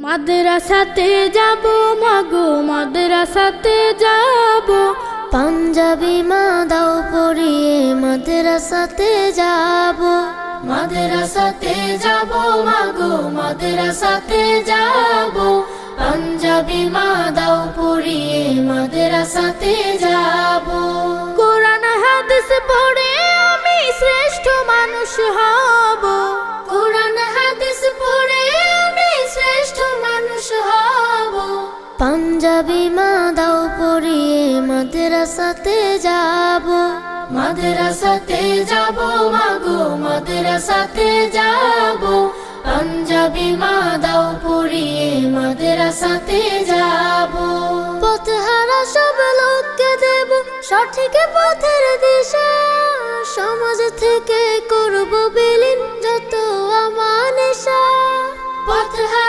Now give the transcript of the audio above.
মাদ্রাসাতে যাব মাগো, মাদ্রাসাতে যাব। পাঞ্জাবি মা দাও পরিয়ে মাদ্রাসাতে যাব। মাদ্রাসাতে যাব মাগো, মাদ্রাসাতে যাব। পাঞ্জাবি মা দাও পরিয়ে মাদ্রাসাতে যাব। কোরআন হাদিস পড়ে আমি শ্রেষ্ঠ মানুষ হব। কোরআন হাদিস পড়ে আমি শ্রেষ্ঠ মানুষ হব। পাঞ্জাবি মা দাও পরিয়ে মাদ্রাসাতে যাব। মাদ্রাসাতে যাব মাগো, মাদ্রাসাতে যাব। পাঞ্জাবি মা দাও পরিয়ে মাদ্রাসাতে যাব। পথহারা সব লোককে দেব সঠিক পথের দিশা। সমাজ থেকে করব বিলীন যত আমানেশা। পথহারা